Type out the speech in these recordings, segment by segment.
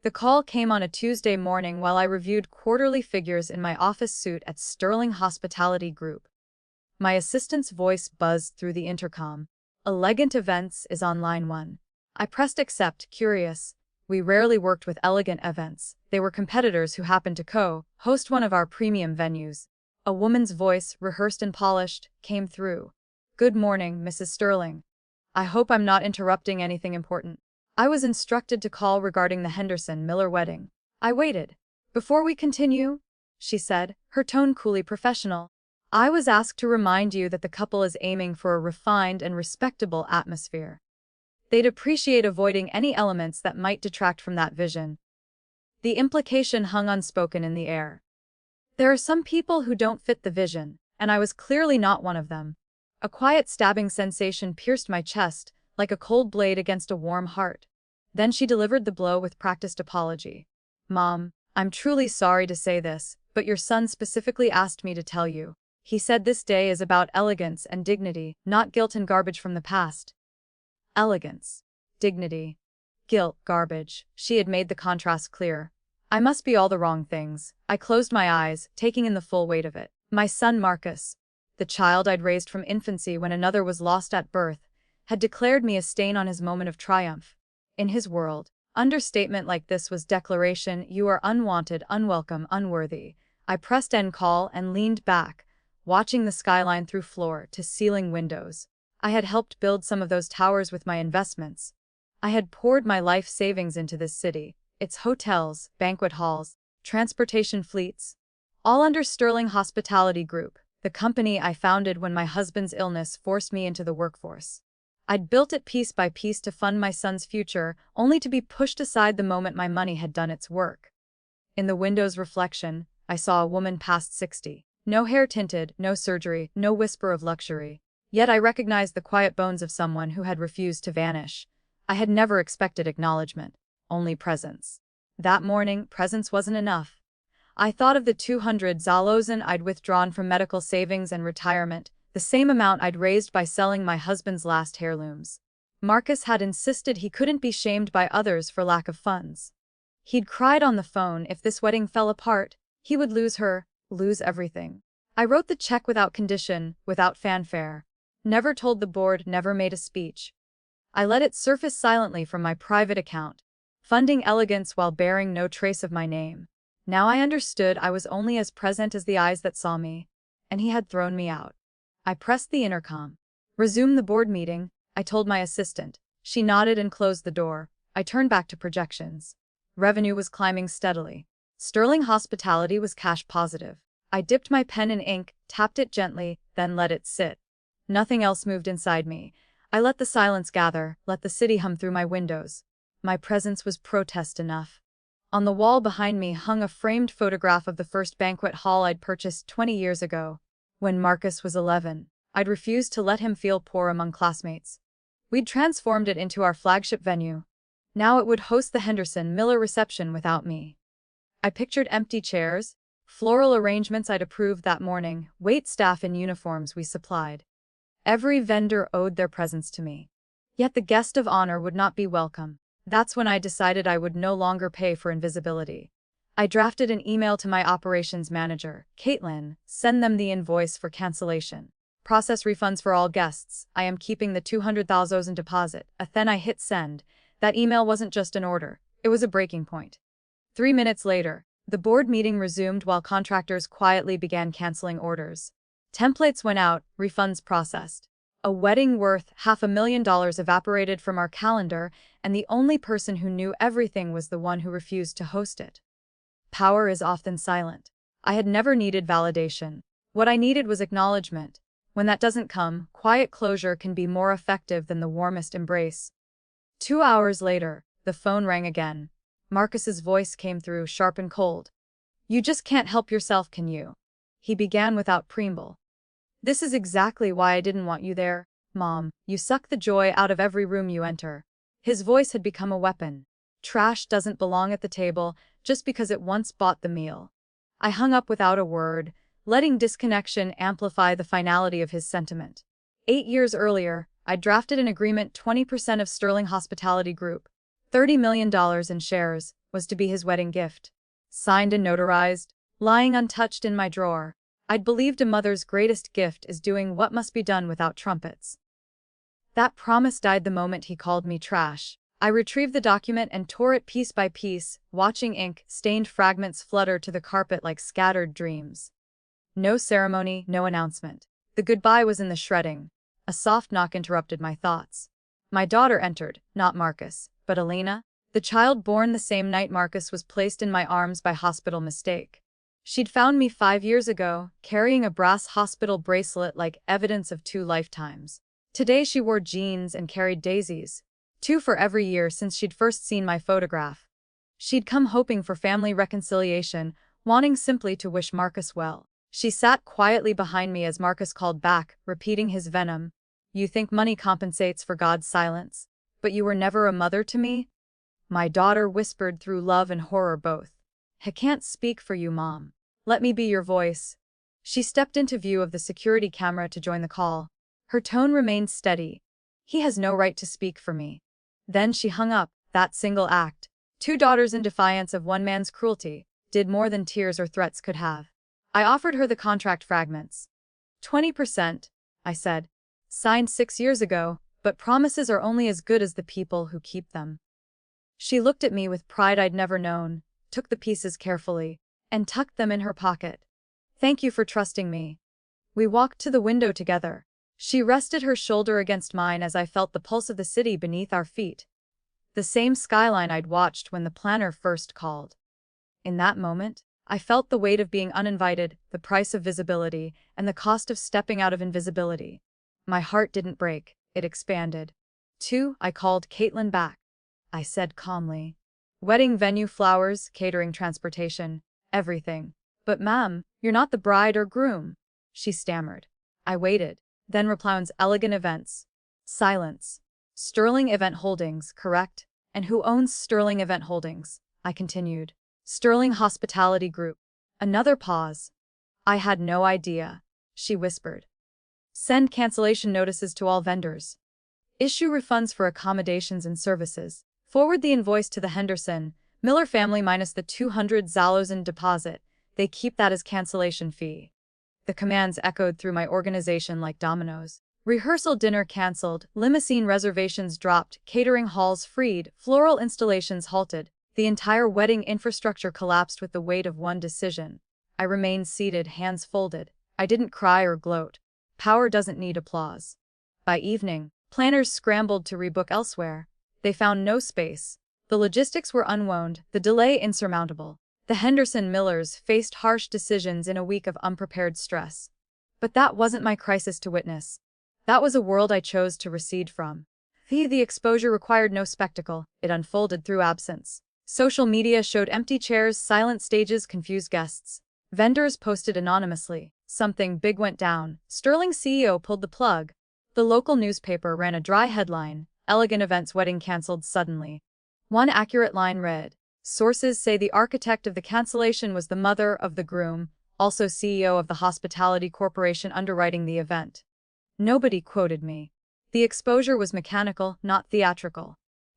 The call came on a Tuesday morning while I reviewed quarterly figures in my office suite at Sterling Hospitality Group. My assistant's voice buzzed through the intercom. Elegant Events is on line 1. I pressed accept, curious. We rarely worked with Elegant Events. They were competitors who happened to host one of our premium venues. A woman's voice, rehearsed and polished, came through. Good morning, Mrs. Sterling. I hope I'm not interrupting anything important. I was instructed to call regarding the Henderson Miller wedding. I waited. Before we continue, she said, her tone coolly professional, I was asked to remind you that the couple is aiming for a refined and respectable atmosphere. They'd appreciate avoiding any elements that might detract from that vision. The implication hung unspoken in the air. There are some people who don't fit the vision, and I was clearly not one of them. A quiet stabbing sensation pierced my chest, like a cold blade against a warm heart. Then she delivered the blow with practiced apology. Mom, I'm truly sorry to say this, but your son specifically asked me to tell you. He said this day is about elegance and dignity, not guilt and garbage from the past. Elegance, dignity, guilt, garbage. She had made the contrast clear. I must be all the wrong things. I closed my eyes, taking in the full weight of it. My son Marcus, the child I'd raised from infancy when another was lost at birth, had declared me a stain on his moment of triumph. In his world, understatement like this was declaration, you are unwanted, unwelcome, unworthy. I pressed end call and leaned back, watching the skyline through floor to ceiling windows. I had helped build some of those towers with my investments. I had poured my life savings into this city, its hotels, banquet halls, transportation fleets, all under Sterling Hospitality Group, the company I founded when my husband's illness forced me into the workforce. I'd built it piece by piece to fund my son's future, only to be pushed aside the moment my money had done its work. In the window's reflection, I saw a woman past 60. No hair tinted, no surgery, no whisper of luxury. Yet I recognized the quiet bones of someone who had refused to vanish. I had never expected acknowledgement, only presence. That morning, presence wasn't enough. I thought of the 200,000 I'd withdrawn from medical savings and retirement, the same amount I'd raised by selling my husband's last heirlooms. Marcus had insisted he couldn't be shamed by others for lack of funds. He'd cried on the phone if this wedding fell apart, he would lose her, lose everything. I wrote the check without condition, without fanfare. Never told the board, never made a speech. I let it surface silently from my private account, funding elegance while bearing no trace of my name. Now I understood I was only as present as the eyes that saw me, and he had thrown me out. I pressed the intercom. Resume the board meeting, I told my assistant. She nodded and closed the door. I turned back to projections. Revenue was climbing steadily. Sterling Hospitality was cash positive. I dipped my pen in ink, tapped it gently, then let it sit. Nothing else moved inside me. I let the silence gather, let the city hum through my windows. My presence was protest enough. On the wall behind me hung a framed photograph of the first banquet hall I'd purchased 20 years ago. When Marcus was 11, I'd refused to let him feel poor among classmates. We'd transformed it into our flagship venue. Now it would host the Henderson Miller reception without me. I pictured empty chairs, floral arrangements I'd approved that morning, wait staff in uniforms we supplied. Every vendor owed their presence to me. Yet the guest of honor would not be welcome. That's when I decided I would no longer pay for invisibility. I drafted an email to my operations manager, Caitlin, send them the invoice for cancellation. Process refunds for all guests. I am keeping the 200,000 deposit. Then I hit send. That email wasn't just an order. It was a breaking point. 3 minutes later, the board meeting resumed while contractors quietly began canceling orders. Templates went out, refunds processed. A wedding worth $500,000 evaporated from our calendar, and the only person who knew everything was the one who refused to host it. Power is often silent. I had never needed validation. What I needed was acknowledgement. When that doesn't come, quiet closure can be more effective than the warmest embrace. 2 hours later, the phone rang again. Marcus's voice came through, sharp and cold. You just can't help yourself, can you? He began without preamble. This is exactly why I didn't want you there, Mom. You suck the joy out of every room you enter. His voice had become a weapon. Trash doesn't belong at the table just because it once bought the meal. I hung up without a word, letting disconnection amplify the finality of his sentiment. 8 years earlier, I drafted an agreement 20% of Sterling Hospitality Group. $30 million in shares was to be his wedding gift. Signed and notarized, lying untouched in my drawer. I'd believed a mother's greatest gift is doing what must be done without trumpets. That promise died the moment he called me trash. I retrieved the document and tore it piece by piece, watching ink-stained fragments flutter to the carpet like scattered dreams. No ceremony, no announcement. The goodbye was in the shredding. A soft knock interrupted my thoughts. My daughter entered, not Marcus, but Elena, the child born the same night Marcus was placed in my arms by hospital mistake. She'd found me 5 years ago, carrying a brass hospital bracelet like evidence of 2 lifetimes. Today she wore jeans and carried daisies. 2 for every year since she'd first seen my photograph. She'd come hoping for family reconciliation, wanting simply to wish Marcus well. She sat quietly behind me as Marcus called back, repeating his venom. You think money compensates for God's silence, but you were never a mother to me? My daughter whispered through love and horror both. I can't speak for you, Mom. Let me be your voice. She stepped into view of the security camera to join the call. Her tone remained steady. He has no right to speak for me. Then she hung up. That single act, 2 daughters in defiance of one man's cruelty, did more than tears or threats could have. I offered her the contract fragments. 20%, I said. Signed 6 years ago, but promises are only as good as the people who keep them. She looked at me with pride I'd never known, took the pieces carefully, and tucked them in her pocket. Thank you for trusting me. We walked to the window together. She rested her shoulder against mine as I felt the pulse of the city beneath our feet. The same skyline I'd watched when the planner first called. In that moment, I felt the weight of being uninvited, the price of visibility, and the cost of stepping out of invisibility. My heart didn't break, it expanded. I called Caitlin back. I said calmly. Wedding venue, flowers, catering, transportation, everything. But ma'am, you're not the bride or groom, she stammered. I waited. Then replied, Elegant Events. Silence. Sterling Event Holdings, correct? And who owns Sterling Event Holdings? I continued. Sterling Hospitality Group. Another pause. I had no idea, she whispered. Send cancellation notices to all vendors. Issue refunds for accommodations and services. Forward the invoice to the Henderson, Miller family minus the $200 in deposit. They keep that as cancellation fee. The commands echoed through my organization like dominoes. Rehearsal dinner canceled, limousine reservations dropped, catering halls freed, floral installations halted. The entire wedding infrastructure collapsed with the weight of one decision. I remained seated, hands folded. I didn't cry or gloat. Power doesn't need applause. By evening, planners scrambled to rebook elsewhere. They found no space. The logistics were unwound, the delay insurmountable. The Henderson Millers faced harsh decisions in a week of unprepared stress. But that wasn't my crisis to witness. That was a world I chose to recede from. The exposure required no spectacle, it unfolded through absence. Social media showed empty chairs, silent stages, confused guests. Vendors posted anonymously. Something big went down. Sterling CEO pulled the plug. The local newspaper ran a dry headline, Elegant Events Wedding Cancelled Suddenly. One accurate line read, Sources say the architect of the cancellation was the mother of the groom, also CEO of the hospitality corporation underwriting the event. Nobody quoted me. The exposure was mechanical, not theatrical.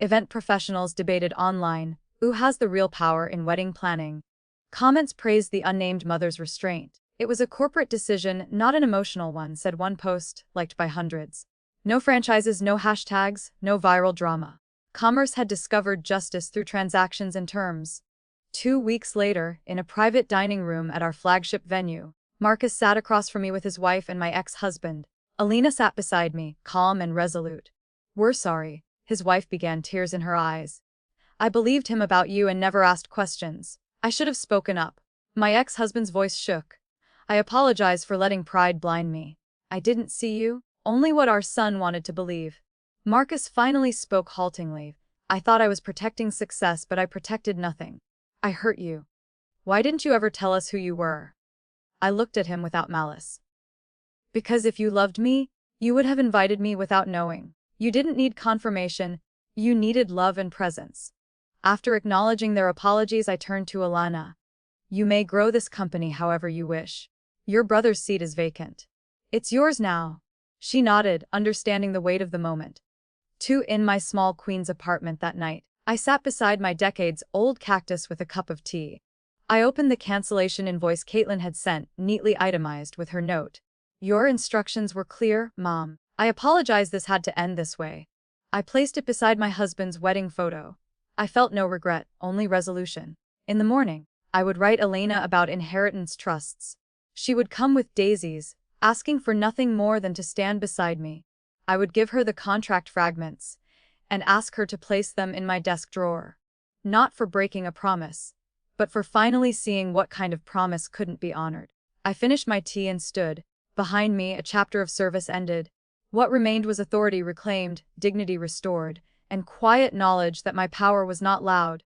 Event professionals debated online, who has the real power in wedding planning. Comments praised the unnamed mother's restraint. It was a corporate decision, not an emotional one, said one post, liked by hundreds. No franchises, no hashtags, no viral drama. Commerce had discovered justice through transactions and terms. 2 weeks later, in a private dining room at our flagship venue, Marcus sat across from me with his wife and my ex-husband. Elena sat beside me, calm and resolute. We're sorry, his wife began, tears in her eyes. I believed him about you and never asked questions. I should have spoken up. My ex-husband's voice shook. I apologize for letting pride blind me. I didn't see you, only what our son wanted to believe. Marcus finally spoke haltingly. I thought I was protecting success, but I protected nothing. I hurt you. Why didn't you ever tell us who you were? I looked at him without malice. Because if you loved me, you would have invited me without knowing. You didn't need confirmation, you needed love and presence. After acknowledging their apologies, I turned to Alana. You may grow this company however you wish. Your brother's seat is vacant. It's yours now. She nodded, understanding the weight of the moment. In my small Queens apartment that night, I sat beside my decades-old cactus with a cup of tea. I opened the cancellation invoice Caitlin had sent, neatly itemized with her note. Your instructions were clear, Mom. I apologize this had to end this way. I placed it beside my husband's wedding photo. I felt no regret, only resolution. In the morning, I would write Elena about inheritance trusts. She would come with daisies, asking for nothing more than to stand beside me. I would give her the contract fragments and ask her to place them in my desk drawer. Not for breaking a promise, but for finally seeing what kind of promise couldn't be honored. I finished my tea and stood. Behind me, a chapter of service ended. What remained was authority reclaimed, dignity restored, and quiet knowledge that my power was not loud.